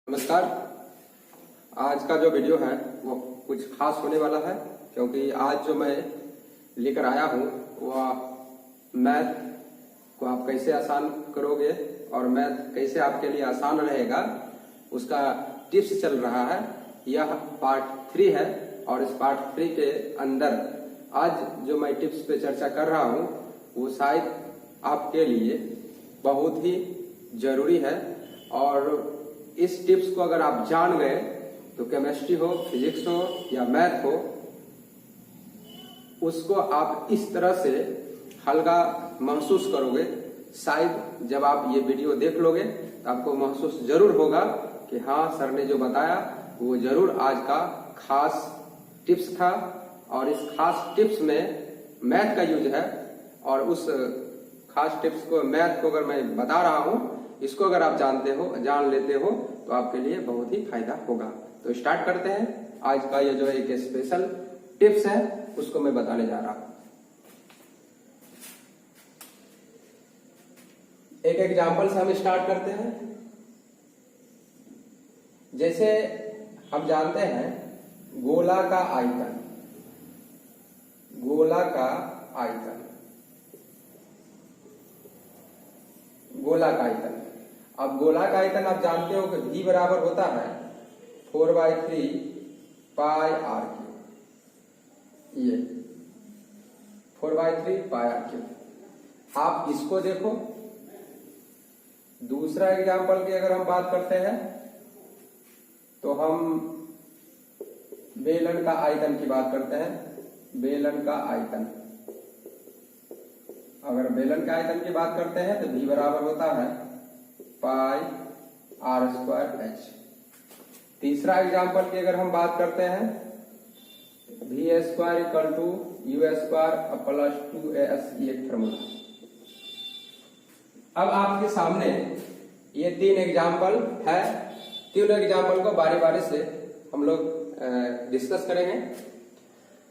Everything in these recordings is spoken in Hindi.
नमस्कार। आज का जो वीडियो है वो कुछ खास होने वाला है, क्योंकि आज जो मैं लेकर आया हूँ वह मैथ को आप कैसे आसान करोगे और मैथ कैसे आपके लिए आसान रहेगा उसका टिप्स चल रहा है। यह पार्ट 3 है और इस पार्ट 3 के अंदर आज जो मैं टिप्स पे चर्चा कर रहा हूँ वो शायद आपके लिए बहुत ही जरूरी है। और इस टिप्स को अगर आप जान गए तो केमिस्ट्री हो, फिजिक्स हो या मैथ हो, उसको आप इस तरह से हल्का महसूस करोगे। शायद जब आप ये वीडियो देख लोगे तो आपको महसूस जरूर होगा कि हाँ, सर ने जो बताया वो जरूर आज का खास टिप्स था। और इस खास टिप्स में मैथ का यूज है और उस खास टिप्स को, मैथ को अगर मैं बता रहा हूं, इसको अगर आप जान लेते हो तो आपके लिए बहुत ही फायदा होगा। तो स्टार्ट करते हैं। आज का ये जो एक स्पेशल टिप्स है उसको मैं बताने जा रहा हूं। एक एग्जांपल से हम स्टार्ट करते हैं। जैसे हम जानते हैं गोला का आयतन, गोला का आयतन, गोला का आयतन। अब गोला का आयतन आप जानते हो कि V बराबर होता है 4/3 पाई आर क्यूब। ये 4/3 पाई आर क्यूब। आप इसको देखो। दूसरा एग्जांपल की अगर हम बात करते हैं तो हम बेलन का आयतन की बात करते हैं। बेलन का आयतन, अगर बेलन का आयतन की बात करते हैं तो V बराबर होता है पाई r²h। तीसरा एग्जांपल की अगर हम बात करते हैं V² = U² + 2as, ये फॉर्मूला। अब आपके सामने ये 3 एग्जांपल है। तीनों एग्जांपल को बारी बारी से हम लोग डिस्कस करेंगे।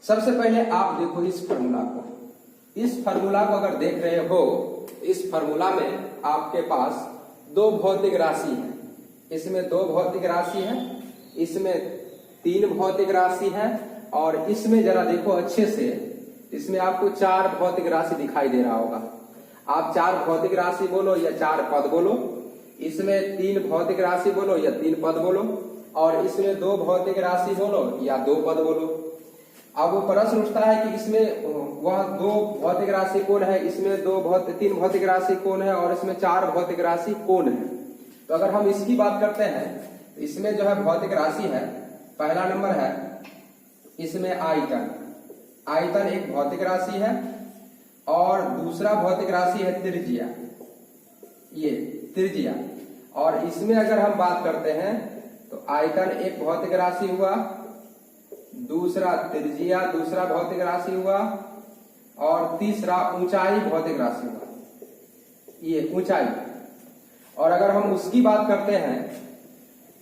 सबसे पहले आप देखो इस फॉर्मूला को। इस फॉर्मूला को अगर देख रहे हो, इस फॉर्मूला में आपके पास 2 भौतिक राशि है। इसमें 2 भौतिक राशि है, इसमें 3 भौतिक राशि है और इसमें जरा देखो अच्छे से, इसमें आपको 4 भौतिक राशि दिखाई दे रहा होगा। आप 4 भौतिक राशि बोलो या 4 पद बोलो, इसमें 3 भौतिक राशि बोलो या 3 पद बोलो, और इसमें 2 भौतिक राशि बोलो या 2 पद बोलो। अब वो प्रश्न उठता है कि इसमें वह 2 भौतिक राशि कौन है, इसमें 3 भौतिक राशि कौन है और इसमें 4 भौतिक राशि कौन है। तो अगर हम इसकी बात करते हैं तो इसमें जो है भौतिक राशि है, पहला नंबर है इसमें आयतन। आयतन एक भौतिक राशि है और दूसरा भौतिक राशि है त्रिज्या, ये त्रिज्या। और इसमें अगर हम बात करते हैं तो आयतन एक भौतिक राशि हुआ, दूसरा त्रिज्या दूसरा भौतिक राशि हुआ, और तीसरा ऊंचाई भौतिक राशि हुआ, ये ऊंचाई। और अगर हम उसकी बात करते हैं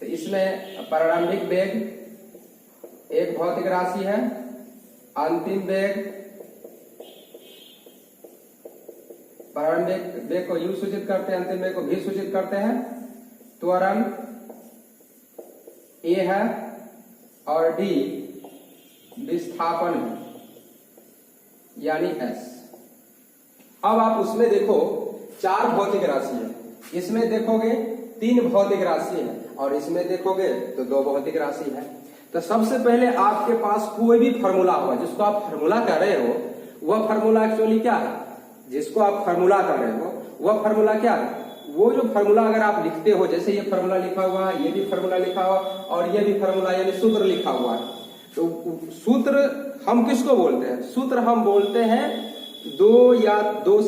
तो इसमें प्रारंभिक वेग एक भौतिक राशि है, अंतिम वेग, प्रारंभिक वेग को U सूचित करते हैं, अंतिम वेग को V सूचित करते हैं। त्वरण A है और D विस्थापन है यानी S। अब आप उसमें देखो 4 भौतिक राशि है, इसमें देखोगे 3 भौतिक राशि है और इसमें देखोगे तो 2 भौतिक राशि है। तो सबसे पहले आपके पास कोई भी फॉर्मूला होगा, जिसको आप फॉर्मूला कर रहे हो, वह फॉर्मूला एक्चुअली क्या है, जिसको आप फॉर्मूला कर रहे हो वह फॉर्मूला क्या है। वो जो फॉर्मूला अगर आप लिखते हो, जैसे ये फॉर्मूला लिखा हुआ है, ये भी फॉर्मूला लिखा हुआ और ये भी फॉर्मूला यानी सूत्र लिखा हुआ है, तो सूत्र हम किसको बोलते हैं, सूत्र हम बोलते हैं 2 या 2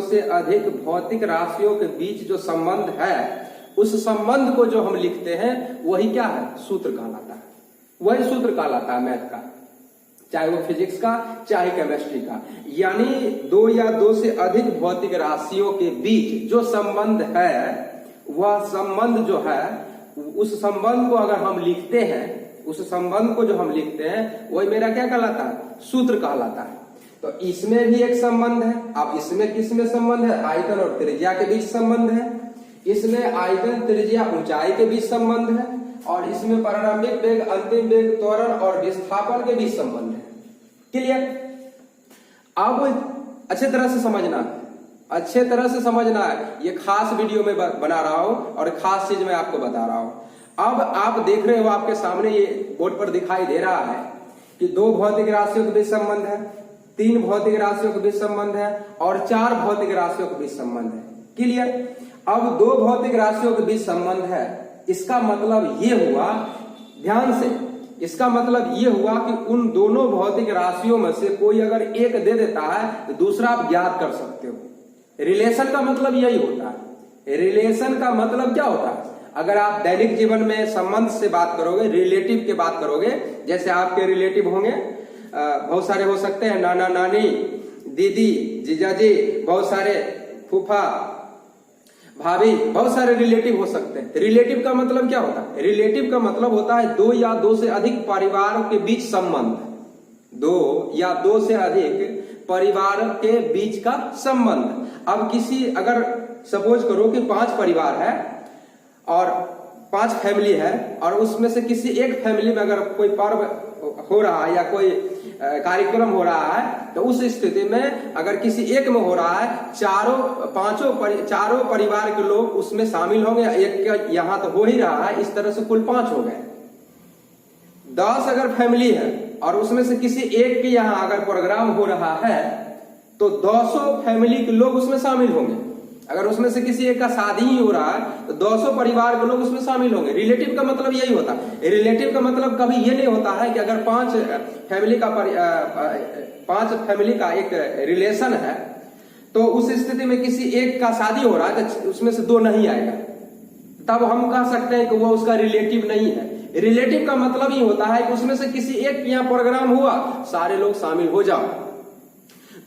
से अधिक भौतिक राशियों के बीच जो संबंध है, उस संबंध को जो हम लिखते हैं वही क्या है, सूत्र कहलाता है। वही सूत्र कहलाता है मैथ का, चाहे वो फिजिक्स का चाहे केमिस्ट्री का। यानी 2 या 2 से अधिक भौतिक राशियों के बीच जो संबंध है, वह संबंध जो है, उस संबंध को अगर हम लिखते हैं, उस संबंध को जो हम लिखते हैं वही मेरा क्या कहलाता है, सूत्र कहलाता है। तो इसमें भी एक संबंध है। अब इसमें किसमें संबंध है, आयतन और त्रिज्या के बीच संबंध है। इसमें आयतन, त्रिज्या, ऊंचाई के बीच संबंध है, और इसमें प्रारंभिक वेग, अंतिम वेग, त्वरण और विस्थापन के बीच संबंध है। क्लियर? अब अच्छे तरह से समझना है, अच्छे तरह से समझना है। ये खास वीडियो में बना रहा हूं और खास चीज मैं आपको बता रहा हूं। अब आप देख रहे हो, आपके सामने ये बोर्ड पर दिखाई दे रहा है कि 2 भौतिक राशियों के बीच संबंध है, 3 भौतिक राशियों के बीच संबंध है और 4 भौतिक राशियों के बीच संबंध है। क्लियर? अब 2 भौतिक राशियों के बीच संबंध है, इसका मतलब ये हुआ, ध्यान से, इसका मतलब ये हुआ कि उन दोनों भौतिक राशियों में से कोई अगर एक दे देता है तो दूसरा आप ज्ञात कर सकते हो। रिलेशन का मतलब यही होता है। रिलेशन का मतलब क्या होता है? अगर आप दैनिक जीवन में संबंध से बात करोगे, रिलेटिव की बात करोगे, जैसे आपके रिलेटिव होंगे, बहुत सारे हो सकते हैं, नाना नानी, दीदी, जीजाजी, बहुत सारे फूफा, भाभी, बहुत सारे रिलेटिव हो सकते हैं। रिलेटिव का मतलब क्या होता है? रिलेटिव का मतलब होता है 2 या 2 से अधिक परिवारों के बीच संबंध। 2 या 2 से अधिक परिवार के बीच का संबंध। अब किसी, अगर सपोज करो कि 5 परिवार है और 5 फैमिली है, और उसमें से किसी एक फैमिली में अगर कोई पर्व हो रहा है या कोई कार्यक्रम हो रहा है, तो उस स्थिति में अगर किसी एक में हो रहा है, चारों परिवार के लोग उसमें शामिल होंगे। एक यहां तो हो ही रहा है, इस तरह से कुल 5 हो गए। 10 अगर फैमिली है और उसमें से किसी एक के यहाँ अगर प्रोग्राम हो रहा है, तो 200 फैमिली के लोग उसमें शामिल होंगे। अगर उसमें से किसी एक का शादी ही हो रहा है तो 200 परिवार के लोग उसमें शामिल होंगे। रिलेटिव का मतलब यही होता है। रिलेटिव का मतलब कभी ये नहीं होता है कि अगर 5 फैमिली का एक रिलेशन है, तो उस स्थिति में किसी एक का शादी हो रहा है तो उसमें से 2 नहीं आएगा, तब हम कह सकते हैं कि वो उसका रिलेटिव नहीं है। रिलेटिव का मतलब ये होता है कि उसमें से किसी एक यहाँ प्रोग्राम हुआ, सारे लोग शामिल हो जाओ।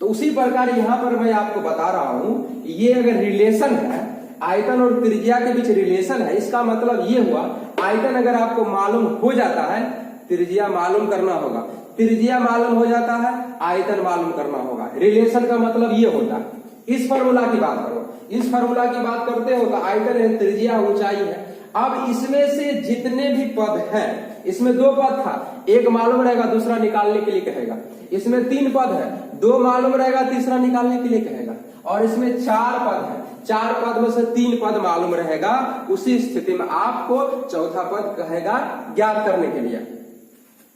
तो उसी प्रकार यहां पर मैं आपको बता रहा हूं, ये अगर रिलेशन है, आयतन और त्रिज्या के बीच रिलेशन है, इसका मतलब ये हुआ, आयतन अगर आपको मालूम हो जाता है, त्रिज्या मालूम करना होगा। त्रिज्या मालूम हो जाता है, आयतन मालूम करना होगा। रिलेशन का मतलब ये होता है। इस फार्मूला की बात करो, इस फार्मूला की बात करते हो तो आयतन है, त्रिज्या, ऊंचाई है। अब इसमें से जितने भी पद हैं, इसमें 2 पद था, एक मालूम रहेगा, दूसरा निकालने के लिए कहेगा। इसमें 3 पद है, 2 मालूम रहेगा, तीसरा निकालने के लिए कहेगा। और इसमें 4 पद है, 4 पद में से 3 पद मालूम रहेगा। उसी स्थिति में आपको चौथा पद कहेगा ज्ञात करने के लिए।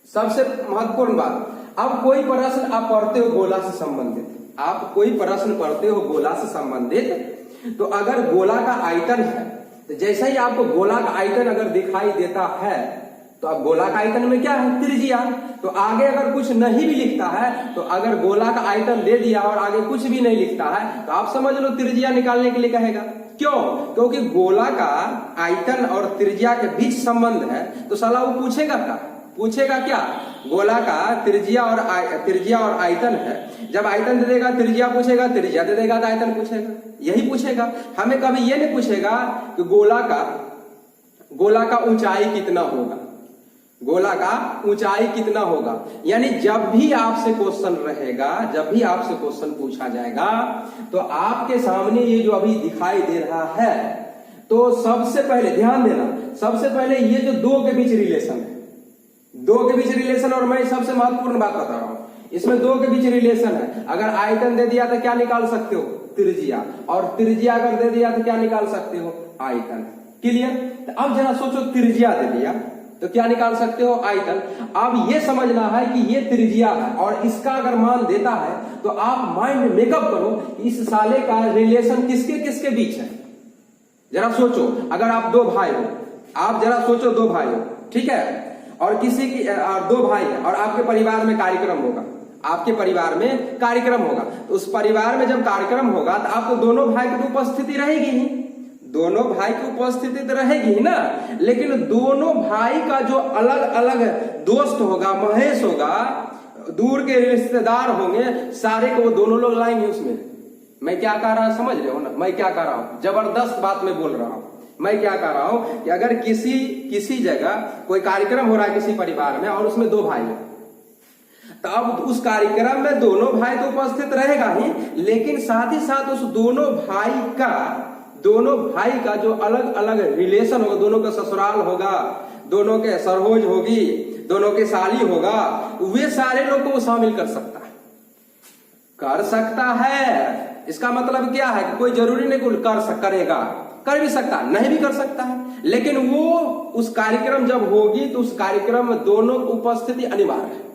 सबसे महत्वपूर्ण बात, अब कोई प्रश्न आप पढ़ते हो गोला से संबंधित, आप कोई प्रश्न पढ़ते हो गोला से संबंधित, तो अगर गोला का आयतन है, तो जैसे ही आपको गोला का आयतन अगर दिखाई देता है, तो अब गोला का आयतन में क्या है? त्रिज्या। तो आगे अगर कुछ नहीं भी लिखता है, तो अगर गोला का आयतन दे दिया और आगे कुछ भी नहीं लिखता है, तो आप समझ लो त्रिज्या निकालने के लिए कहेगा। क्यों? क्योंकि गोला का आयतन और त्रिज्या के बीच संबंध है, तो साला वो पूछेगा क्या? गोला का त्रिज्या और आयतन है। जब आयतन दे देगा त्रिज्या पूछेगा, त्रिज्या दे देगा तो आयतन पूछेगा, यही पूछेगा। हमें कभी ये नहीं पूछेगा कि गोला का ऊंचाई कितना होगा, गोला का ऊंचाई कितना होगा। यानी जब भी आपसे क्वेश्चन रहेगा, जब भी आपसे क्वेश्चन पूछा जाएगा, तो आपके सामने ये जो अभी दिखाई दे रहा है, तो सबसे पहले ध्यान देना, सबसे पहले ये जो 2 के बीच रिलेशन है, 2 के बीच रिलेशन, और मैं सबसे महत्वपूर्ण बात बता रहा हूं, इसमें 2 के बीच रिलेशन है। अगर आयतन दे दिया तो क्या निकाल सकते हो? त्रिज्या। और त्रिज्या अगर दे दिया तो क्या निकाल सकते हो? आयतन। क्लियर? तो अब जरा सोचो, त्रिज्या दे दिया तो क्या निकाल सकते हो? आयतन। अब ये समझना है कि ये त्रिज्या है और इसका अगर मान देता है, तो आप माइंड मेकअप करो कि इस साले का रिलेशन किसके किसके बीच है। जरा सोचो, अगर आप 2 भाई हो, आप जरा सोचो 2 भाई हो, ठीक है, और किसी की 2 भाई है और आपके परिवार में कार्यक्रम होगा, आपके परिवार में कार्यक्रम होगा, तो उस परिवार में जब कार्यक्रम होगा तो आपको दोनों भाई की उपस्थिति रहेगी ही, दोनों भाई की उपस्थिति तो रहेगी ही ना। लेकिन दोनों भाई का जो अलग अलग दोस्त होगा, महेश होगा, दूर के रिश्तेदार होंगे, सारे को वो दोनों लोग लाएंगे उसमें। मैं क्या कह रहा हूं, समझ रहे हो ना? मैं क्या कह रहा हूं, जबरदस्त बात मैं बोल रहा हूं। मैं क्या कह रहा हूं कि अगर किसी जगह कोई कार्यक्रम हो रहा है किसी परिवार में और उसमें 2 भाई हैं, तो अब उस कार्यक्रम में दोनों भाई तो उपस्थित रहेगा ही, लेकिन साथ ही साथ उस दोनों भाई का दोनों भाई का जो अलग अलग रिलेशन होगा, दोनों का ससुराल होगा, दोनों के सरहोज होगी, दोनों के साली होगा, वे सारे लोग को वो शामिल कर सकता है। कर सकता है इसका मतलब क्या है कि कोई जरूरी नहीं करेगा, कर भी सकता है, नहीं भी कर सकता है, लेकिन वो उस कार्यक्रम जब होगी तो उस कार्यक्रम में दोनों की उपस्थिति अनिवार्य है।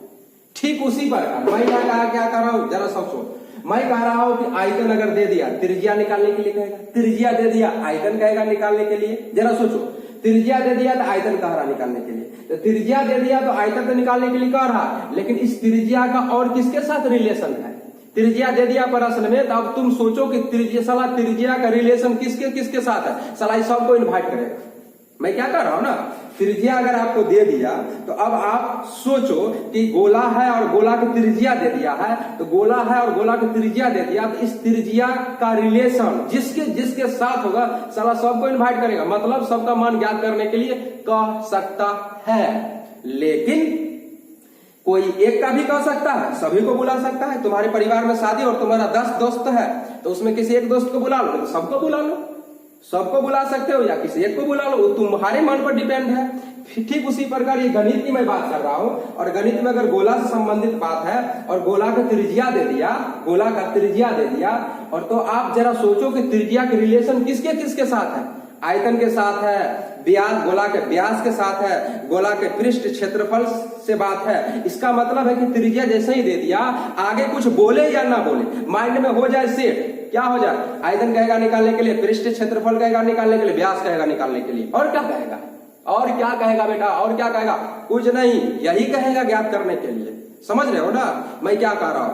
ठीक उसी प्रकार मैं क्या कर रहा हूं, जरा सोचो, मैं कह रहा हूं कि आयतन अगर दे दिया, त्रिज्या निकालने के लिए कहेगा, त्रिज्या दे दिया आयतन कहेगा निकालने के लिए। जरा सोचो, त्रिज्या दे दिया तो आयतन कह रहा निकालने के लिए, तो त्रिज्या दे दिया तो आयतन तो निकालने के लिए कह रहा, लेकिन इस त्रिज्या का और किसके साथ रिलेशन है? त्रिज्या दे दिया प्रश्न में, तो अब तुम सोचो कि त्रिज्या का रिलेशन किसके किसके साथ है? साला सबको इन्वाइट करेगा। मैं क्या कर रहा हूं ना, त्रिज्या अगर आपको दे दिया तो अब आप सोचो कि गोला है और गोला की त्रिज्या दे दिया है, तो गोला है और गोला की त्रिज्या दे दिया, तो इस त्रिज्या का रिलेशन जिसके जिसके साथ होगा साला सबको इन्वाइट करेगा, मतलब सबका मान ज्ञात करने के लिए कह सकता है। लेकिन कोई एक का भी कह सकता है, सभी को बुला सकता है। तुम्हारे परिवार में शादी और तुम्हारा 10 दोस्त है, तो उसमें किसी एक दोस्त को बुला लो, तो सबको बुला लो, सबको बुला सकते हो या किसी एक को बुला लो, तुम्हारे मन पर डिपेंड है। ठीक उसी प्रकार ये गणित की मैं बात कर रहा हूं, और गणित में अगर गोला से संबंधित बात है और गोला का त्रिज्या दे दिया, गोला का त्रिज्या दे दिया, और तो आप जरा सोचो कि त्रिज्या के रिलेशन किसके किसके साथ है? आयतन के साथ है, व्यास गोला के व्यास के साथ है, गोला के पृष्ठ क्षेत्रफल से बात है। इसका मतलब है कि त्रिज्या जैसे ही दे दिया, आगे कुछ बोले या ना बोले, माइंड में हो जाए सेट, क्या हो जाए? आयतन कहेगा निकालने के लिए, पृष्ठ क्षेत्रफल कहेगा निकालने के लिए, व्यास कहेगा निकालने के लिए, और क्या कहेगा? और क्या कहेगा बेटा? और क्या कहेगा? कुछ नहीं, यही कहेगा ज्ञात करने के लिए। समझ रहे हो ना मैं क्या कह रहा हूं?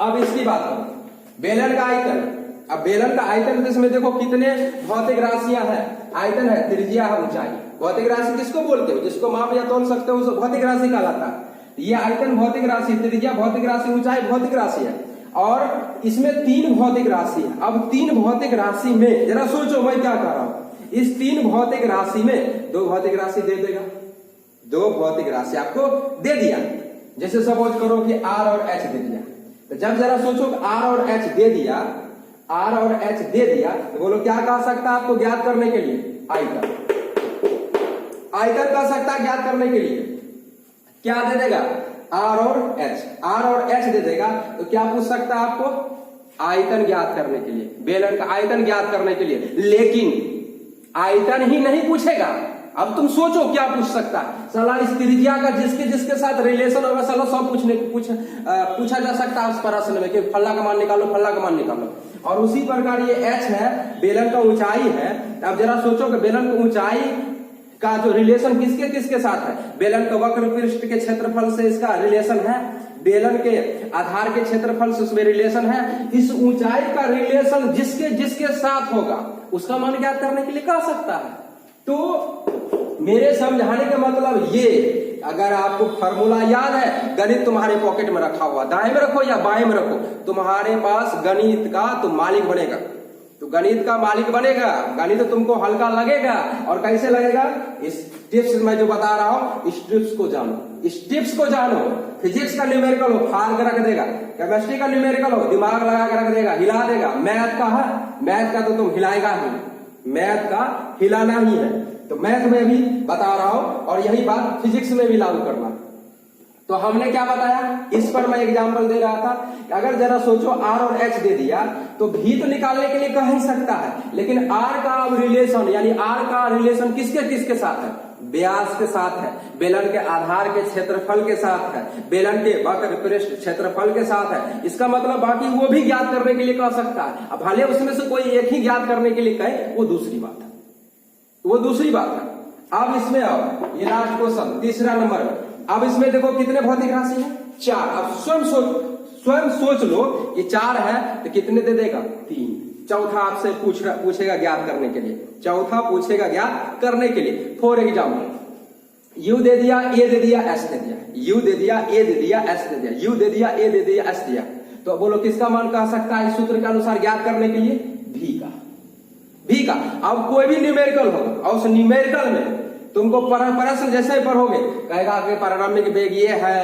अब इसकी बात करो, बेलन का आयतन। अब बेलन का आयतन इसमें देखो कितने भौतिक राशियां हैं। आयतन है, त्रिज्या है, ऊंचाई। भौतिक राशि किसको बोलते हो? जिसको माप या तोल सकते हो उसे भौतिक राशि कहलाता है। ये आयतन भौतिक राशि, त्रिज्या भौतिक राशि, ऊंचाई भौतिक राशि है, और इसमें 3 भौतिक राशि है। अब 3 भौतिक राशि में जरा सोचो मैं क्या कह रहा हूं, इस 3 भौतिक राशि में 2 भौतिक राशि दे देगा, 2 भौतिक राशि आपको दे दिया। जैसे सपोज करो कि R और H दे दिया, तो जब जरा सोचो कि R और H दे दिया, R और H दे दिया, तो बोलो क्या कह सकता है आपको ज्ञात करने के लिए? आयतन। आयतन कह सकता है ज्ञात करने के लिए, क्या दे देगा? R और H। R और H दे देगा, तो क्या पूछ सकता है आपको? आयतन ज्ञात करने के लिए, बेलन का आयतन ज्ञात करने के लिए। लेकिन आयतन ही नहीं पूछेगा, अब तुम सोचो क्या पूछ सकता है? साला इस त्रिज्या का जिसके जिसके साथ रिलेशन होगा साला सब पूछा जा सकता है उस प्रश्न में कि फल्ला का मान निकालो, फल्ला का मान निकालो। और उसी प्रकार ये H है, बेलन का ऊंचाई है। अब जरा सोचो कि बेलन की ऊंचाई का जो रिलेशन किसके किसके साथ है? बेलन का वक्र पृष्ठ के क्षेत्रफल से इसका रिलेशन है, बेलन के आधार के क्षेत्रफल से उसमें रिलेशन है। इस ऊंचाई का रिलेशन जिसके जिसके साथ होगा उसका मान ज्ञात करने के लिए कह सकता है। तो मेरे समझाने का मतलब ये, अगर आपको फॉर्मूला याद है, गणित तुम्हारे पॉकेट में रखा हुआ, दाएं में रखो या बाएं में रखो, तुम्हारे पास गणित का तो मालिक बनेगा, तो गणित का मालिक बनेगा। गणित तुमको हल्का लगेगा, और कैसे लगेगा? इस टिप्स मैं जो बता रहा हूं, इस टिप्स को जानो, इस टिप्स को जानो। फिजिक्स का न्यूमेरिकल हो फाड़ के रख देगा, केमिस्ट्री का न्यूमेरिकल हो दिमाग लगा के रख देगा, हिला देगा। मैथ का है, मैथ का तो तुम हिलाएगा ही, मैथ का हिलाना ही है। तो मैथ में भी बता रहा हूं, और यही बात फिजिक्स में भी लागू करना। तो हमने क्या बताया, इस पर मैं एग्जांपल दे रहा था कि अगर जरा सोचो R और H दे दिया, तो भी तो निकालने के लिए कह ही सकता है, लेकिन R का रिलेशन, यानी R का रिलेशन किसके किसके साथ है? व्यास के साथ है, बेलन के आधार के क्षेत्रफल के साथ है, बेलन के वक्र पृष्ठ क्षेत्रफल के साथ है। इसका मतलब बाकी वो भी ज्ञात करने के लिए कह सकता है। अब भले उसमें से कोई एक ही ज्ञात करने के लिए कहे, वो दूसरी बात है, वो दूसरी बात है। अब इसमें आओ, ये लास्ट क्वेश्चन 3 नंबर में। अब इसमें देखो कितने भौतिक राशि है? 4। अब स्वयं सोच लो कि 4 है तो कितने दे देगा? 3। चौथा आपसे पूछेगा ज्ञात करने के लिए, चौथा पूछेगा ज्ञात करने के लिए। फॉर एग्जाम्पल, U दे दिया, A दे दिया, S दे दिया, U दे दिया, A दे दिया, S दे दिया, U दे दिया, A दे दिया, S दिया, तो बोलो किसका मान कह सकता है इस सूत्र के अनुसार ज्ञात करने के लिए? V का, V का। अब कोई भी न्यूमेरिकल होगा, और उस न्यूमेरिकल में तुमको प्रश्न जैसे ही पढ़ोगे, कहेगा कि प्रारंभिक वेग ये है,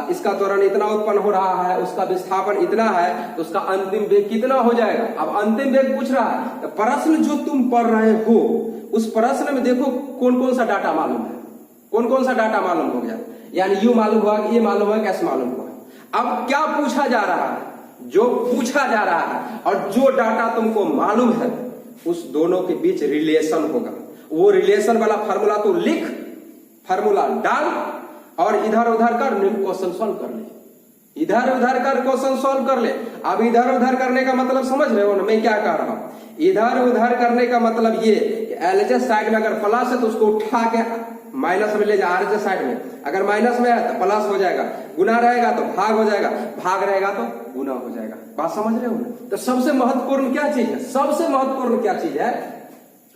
इसका त्वरण इतना उत्पन्न हो रहा है, उसका विस्थापन इतना है, तो उसका अंतिम वेग कितना हो जाएगा। अब अंतिम वेग पूछ रहा है, तो प्रश्न जो तुम पढ़ रहे हो उस प्रश्न में देखो कौन कौन सा डाटा मालूम है, कौन कौन सा डाटा मालूम हो गया, यानी यू मालूम हुआ, ये मालूम हुआ, कैसे मालूम हुआ। अब क्या पूछा जा रहा है, जो पूछा जा रहा है और जो डाटा तुमको मालूम है उस दोनों के बीच रिलेशन होगा। वो रिलेशन वाला फार्मूला तो लिख, फार्मूला डाल और इधर उधर कर क्वेश्चन सॉल्व कर ले, इधर उधर कर क्वेश्चन सॉल्व कर ले। अब इधर उधर करने का मतलब समझ रहे हो ना मैं क्या कह रहा हूं। इधर उधर करने का मतलब ये एलएचएस साइड में अगर प्लस है तो उसको उठा के माइनस में ले जा, आरएचएस साइड में अगर माइनस में है तो प्लस हो जाएगा, गुना रहेगा तो भाग हो जाएगा, भाग रहेगा तो गुना हो जाएगा। बात समझ रहे हो ना। तो सबसे महत्वपूर्ण क्या चीज है, सबसे महत्वपूर्ण क्या चीज है,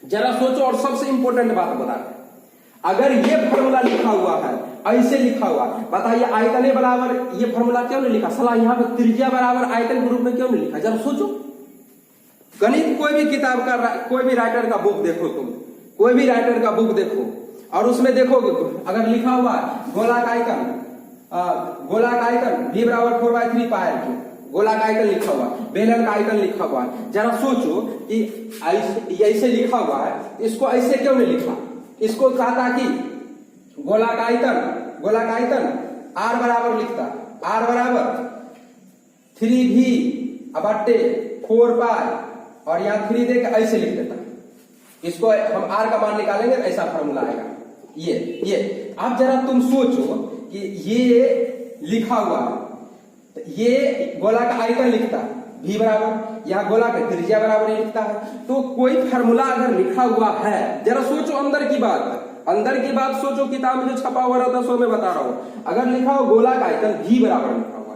जरा सोचो। और सबसे इंपॉर्टेंट बात बता रहे, अगर ये फॉर्मूला लिखा हुआ है, ऐसे लिखा हुआ, बताइए आयतन बराबर, ये फॉर्मूला क्यों नहीं लिखा, सला यहाँ पे त्रिज्या बराबर आयतन के रूप में क्यों नहीं लिखा, जरा सोचो। गणित कोई भी किताब का, कोई भी राइटर का बुक देखो, तुम कोई भी राइटर का बुक देखो और उसमें देखोगे अगर लिखा हुआ है गोलाक आयतन, गोलाक आयतन v बराबर 4/3 पाई r, गोलाक आयतन लिखा हुआ, बेलन का आयतन लिखा हुआ है। जरा सोचो कि ऐसे लिखा हुआ है, इसको ऐसे क्यों नहीं लिखा, इसको कहा था कि गोलाक आयतन r बराबर लिखता, r बराबर 3v/4 पाई और यहाँ 3 देकर ऐसे लिख देता। इसको हम r का मान निकालेंगे ऐसा फॉर्मूला आएगा। ये अब जरा तुम सोचो कि ये लिखा हुआ है, ये गोला का आयतन लिखता है v बराबर, यहाँ गोला का त्रिज्या बराबर लिखता है। तो कोई फार्मूला अगर लिखा हुआ है, जरा सोचो अंदर की बात सोचो। किताब में जो छपा हुआ रहता है सो मैं बता रहा हूं। अगर लिखा हो गोला का आयतन v बराबर लिखा हुआ है,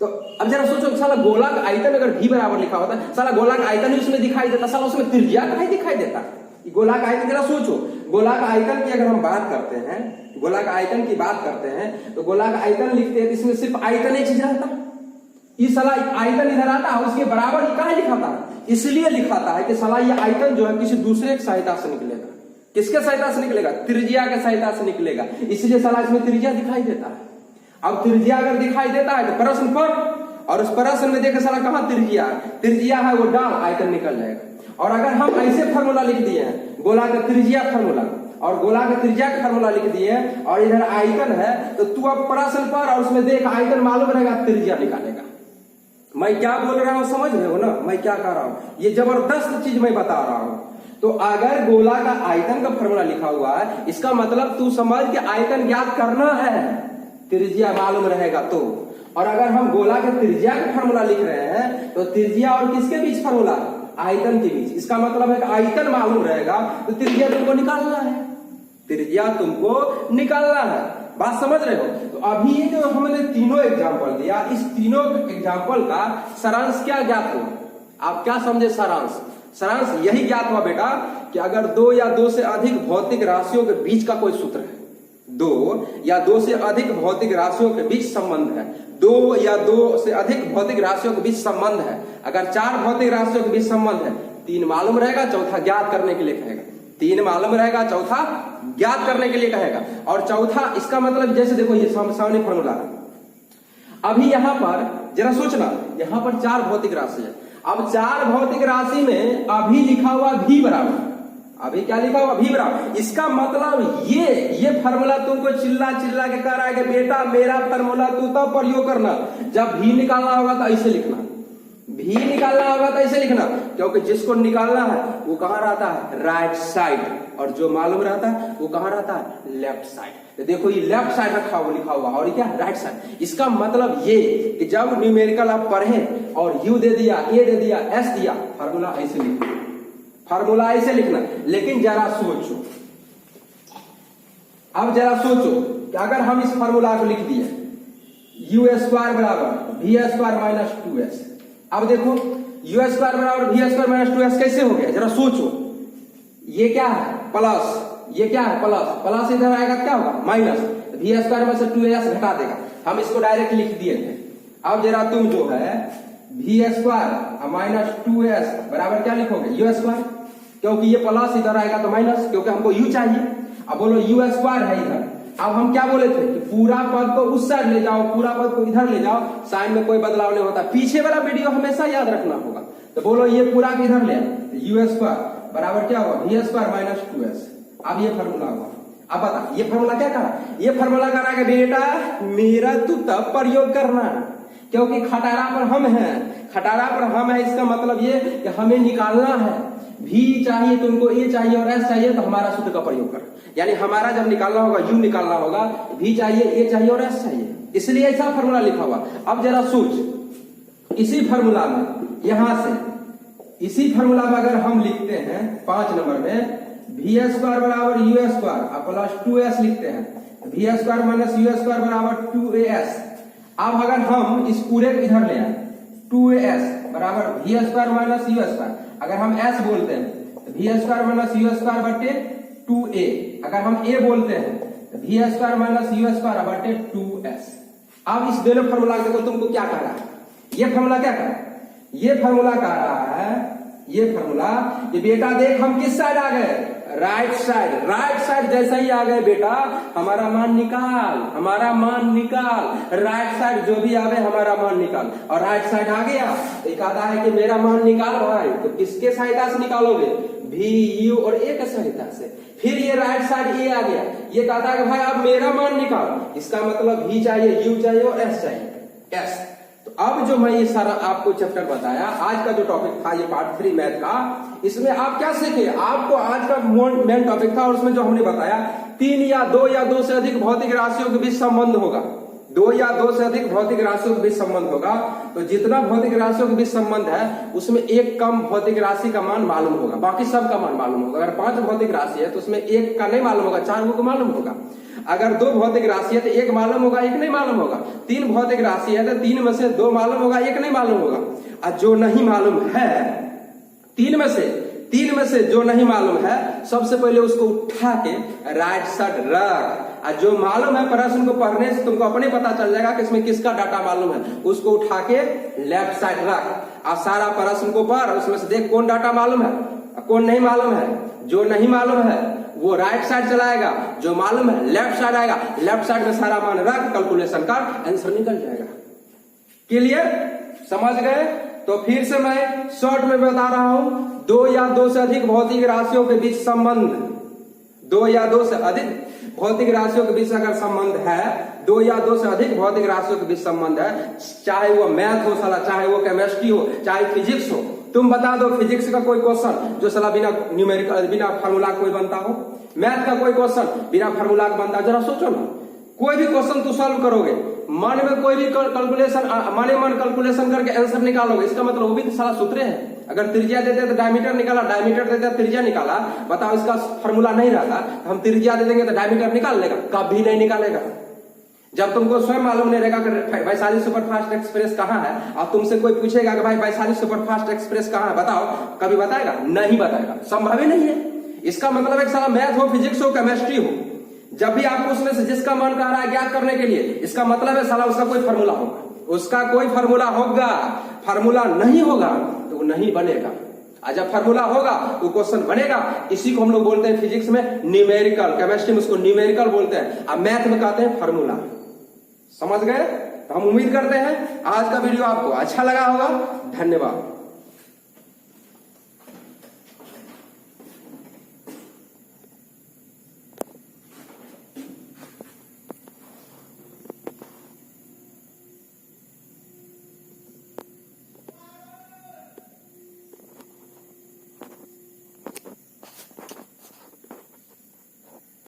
तो अब जरा सोचो साला गोला का आयतन अगर v बराबर लिखा होता है, साला गोला का आयतन ही उसमें दिखाई देता, साला उसमें त्रिज्या कहीं दिखाई देता। गोला का आयतन, जरा सोचो, गोला का आयतन की अगर हम बात करते हैं, गोला का आयतन की बात करते हैं तो गोला का आयतन लिखते हैं तो इसमें सिर्फ आयतन एक चीज रहता, इस साला आयतन इधर आता है, उसके बराबर कहाँ लिखाता है, इसलिए लिखाता है कि साला ये आयतन जो है किसी दूसरे की सहायता से निकलेगा। किसके सहायता से निकलेगा, त्रिज्या के सहायता से निकलेगा, इसलिए साला इसमें त्रिज्या दिखाई देता है। अब त्रिज्या अगर दिखाई देता है तो प्रश्न पर, और उस प्रश्न में देखे साला कहाँ त्रिज्या है वो डाल, आयतन निकल जाएगा। और अगर हम ऐसे फार्मूला लिख दिए हैं, गोला का त्रिज्या फार्मूला और गोला का त्रिज्या का फार्मूला लिख दिए हैं और इधर आयतन है, तो तू अब प्रश्न पर और उसमें देख आयतन मालूम रहेगा, त्रिज्या निकालेगा। मैं क्या बोल रहा हूं समझ रहे हो ना, मैं क्या कर रहा हूं, ये जबरदस्त चीज मैं बता रहा हूं। तो अगर गोला का आयतन का फार्मूला लिखा हुआ है, इसका मतलब तू समझ के आयतन ज्ञात करना है, त्रिज्या मालूम रहेगा तो। और अगर हम गोला के त्रिज्या का फार्मूला लिख रहे हैं तो त्रिज्या और किसके बीच फार्मूला, आयतन के बीच। इसका मतलब है कि आयतन मालूम रहेगा तो त्रिज्या तुमको निकालना है, त्रिज्या तुमको निकालना है। बात समझ रहे हो। तो अभी ये जो हमने तीनों एग्जाम्पल दिया, इस तीनों एग्जाम्पल का सारांश क्या ज्ञात हुआ, आप क्या समझे सारांश? सारांश यही ज्ञात हुआ बेटा कि अगर दो या दो से अधिक भौतिक राशियों के बीच का कोई सूत्र है, दो या दो से अधिक भौतिक राशियों के बीच संबंध है, दो या दो से अधिक भौतिक राशियों के बीच संबंध है, अगर चार भौतिक राशियों के बीच संबंध है, तीन मालूम रहेगा, चौथा ज्ञात करने के लिए कहेगा, तीन मालूम रहेगा, चौथा ज्ञात करने के लिए कहेगा। और चौथा इसका मतलब जैसे देखो ये सामने फॉर्मूला है, अभी यहां पर जरा सोचना, यहां पर चार भौतिक राशि है। अब चार भौतिक राशि में अभी लिखा हुआ v बराबर, अभी क्या लिखा हुआ v बराबर, इसका मतलब ये फार्मूला तुमको चिल्ला चिल्ला के कह रहा है कि बेटा मेरा फार्मूला तू तब प्रयोग करना जब v निकालना होगा तो ऐसे लिखना, v निकालना होगा तो ऐसे लिखना, क्योंकि जिसको निकालना है वो कहां रहता है, राइट साइड, और जो मालूम रहता है वो कहां रहता है, लेफ्ट साइड। तो देखो ये लेफ्ट साइड रखा हुआ लिखा हुआ और क्या राइट साइड। इसका मतलब ये कि जब न्यूमेरिकल आप पढ़े और u दे दिया, a दे दिया, s दिया, फार्मूला ऐसे लिखना, फार्मूला ऐसे लिखना। लेकिन जरा सोचो, अब जरा सोचो कि अगर हम इस फार्मूला को लिख दिए u स्क्वायर बराबर v स्क्वायर माइनस 2s, अब देखो u स्क्वायर बराबर v स्क्वायर माइनस 2s कैसे हो गया, जरा सोचो। ये क्या है प्लस, ये क्या है प्लस, प्लस इधर आएगा क्या होगा माइनस, v स्क्वायर में से 2s घटा देगा, हम इसको डायरेक्ट लिख दिए थे। अब जरा तुम जो है v स्क्वायर माइनस 2s बराबर क्या लिखोगे, u स्क्वायर, क्योंकि ये प्लस इधर आएगा तो माइनस, क्योंकि हमको u चाहिए। अब बोलो u स्क्वायर है इधर, अब हम क्या बोले थे कि पूरा पद को उस साइड ले जाओ, पूरा पद को इधर ले जाओ, साइन में कोई बदलाव नहीं होता। पीछे वाला वीडियो हमेशा याद रखना होगा। तो बोलो ये पूरा इधर ले, यू स्क्वायर बराबर क्या होगा, वी स्क्वायर माइनस 2s। अब ये फॉर्मूला होगा। अब बता ये फॉर्मूला क्या करा, ये फॉर्मूला करा कि बेटा मेरा तू तब प्रयोग करना, क्योंकि खटारा पर हम हैं, खटारा पर हम है, इसका मतलब ये कि हमें निकालना है। भी चाहिए तुमको, ए चाहिए और एस चाहिए, तो हमारा सूत्र का प्रयोग कर। यानी हमारा जब निकालना होगा यू निकालना होगा, भी चाहिए, ए चाहिए और एस चाहिए, इसलिए ऐसा फॉर्मूला लिखा हुआ। अब जरा सोच, इसी फॉर्मूला में यहां से इसी फॉर्मूला में अगर हम लिखते हैं 5 नंबर में वी स्क्वायर बराबर यू स्क्वायर प्लस 2s लिखते हैं, v square minus u square बराबर 2as। अब अगर हम इस पूरे को इधर ले आए, 2as बराबर v square minus u square, अगर हम s बोलते हैं तो v square minus u square बटे 2a, अगर हम a बोलते हैं तो v square minus u square बटे 2s। अब इस दोनों फॉर्मूला देखो तुमको क्या कह रहा है, ये फॉर्मूला क्या कह रहा है, ये फॉर्मूला कह रहा है, ये फॉर्मूला ये बेटा देख हम किस साइड आ गए, राइट साइड। राइट साइड जैसा ही आ गए बेटा हमारा मान निकाल, हमारा मान निकाल, राइट साइड जो भी आवे हमारा मान निकाल। और राइट साइड आ गया, एक आता है कि मेरा मान निकाल भाई, तो किसके सहायता से निकालोगे, भी यू और ए के सहायता से। फिर ये राइट साइड ए आ गया, ये कहता है कि भाई अब मेरा मान निकाल, इसका मतलब भी चाहिए, यू चाहिए और एस चाहिए, एस। तो अब जो मैं ये सारा आपको चैप्टर बताया, आज का जो टॉपिक था ये पार्ट 3 मैथ का, इसमें आप क्या सीखे, आपको आज का मेन टॉपिक था और उसमें जो हमने बताया 3 या 2 या 2 से अधिक भौतिक राशियों के बीच संबंध होगा, 2 या 2 से अधिक भौतिक राशियों के बीच संबंध होगा। तो जितना भौतिक राशियों के बीच संबंध है उसमें एक कम भौतिक राशि का मान मालूम होगा, बाकी सब का मान मालूम होगा। अगर 5 भौतिक राशि है तो उसमें एक का नहीं मालूम होगा, 4 को मालूम होगा। अगर 2 भौतिक राशि है तो एक मालूम होगा, एक नहीं मालूम होगा। 3 भौतिक राशि है तो 3 में से 2 मालूम होगा, एक नहीं मालूम होगा। और जो नहीं मालूम है 3 में से जो नहीं मालूम है सबसे पहले उसको उठा के राइट साइड रख, और जो मालूम है प्रश्न को पढ़ने से तुमको अपने पता चल जाएगा कि इसमें किसका डाटा मालूम है, उसको उठा के लेफ्ट साइड रख और सारा प्रश्न को पढ़, उसमें से देख कौन डाटा मालूम है कौन नहीं मालूम है। जो नहीं मालूम है वो राइट साइड चलाएगा, जो मालूम है लेफ्ट साइड आएगा, लेफ्ट साइड में सारा मान रख, कैलकुलेशन कर, आंसर निकल जाएगा। क्लियर, समझ गए? तो फिर से मैं शॉर्ट में बता रहा हूं, 2 या 2 से अधिक भौतिक राशियों के बीच संबंध, 2 या 2 से अधिक भौतिक राशियों के बीच अगर संबंध है, 2 या 2 से अधिक भौतिक राशियों के बीच संबंध है, चाहे वो मैथ हो साला, चाहे वो केमिस्ट्री हो, चाहे फिजिक्स हो। तुम बता दो फिजिक्स का कोई क्वेश्चन जो साला बिना न्यूमेरिकल बिना फार्मूला कोई बनता हो, मैथ का कोई क्वेश्चन बिना फार्मूला का बनता, जरा सोचो ना। कोई भी क्वेश्चन तू सॉल्व करोगे, मन में कोई भी कैलकुलेशन माने मन कैलकुलेशन करके आंसर निकालोगे, इसका मतलब वो भी तो सारा सूत्र है। अगर त्रिज्या देते तो डायमीटर निकाला, डायमीटर देते त्रिज्या निकाला, बताओ इसका फार्मूला नहीं रहता हम त्रिज्या दे देंगे तो डायमीटर निकाल लेगा, कभी नहीं निकालेगा। जब तुमको स्वयं मालूम नहीं रहेगा कि वैशाली सुपरफास्ट एक्सप्रेस कहाँ है, और तुमसे कोई पूछेगा कि भाई वैशाली सुपरफास्ट एक्सप्रेस कहाँ है बताओ, कभी बताएगा? नहीं बताएगा, संभव ही नहीं है। इसका मतलब एक सारा मैथ हो, फिजिक्स हो, केमिस्ट्री हो, जब भी आपको उसमें से जिसका मन कर रहा है ज्ञात करने के लिए, इसका मतलब है साला उसका कोई फार्मूला होगा, उसका कोई फार्मूला होगा। फार्मूला नहीं होगा तो वो नहीं बनेगा, और जब फार्मूला होगा तो क्वेश्चन बनेगा। इसी को हम लोग बोलते हैं फिजिक्स में न्यूमेरिकल, केमिस्ट्री में उसको न्यूमेरिकल बोलते हैं, और मैथ में कहते हैं फार्मूला। समझ गए? तो हम उम्मीद करते हैं आज का वीडियो आपको अच्छा लगा होगा। धन्यवाद।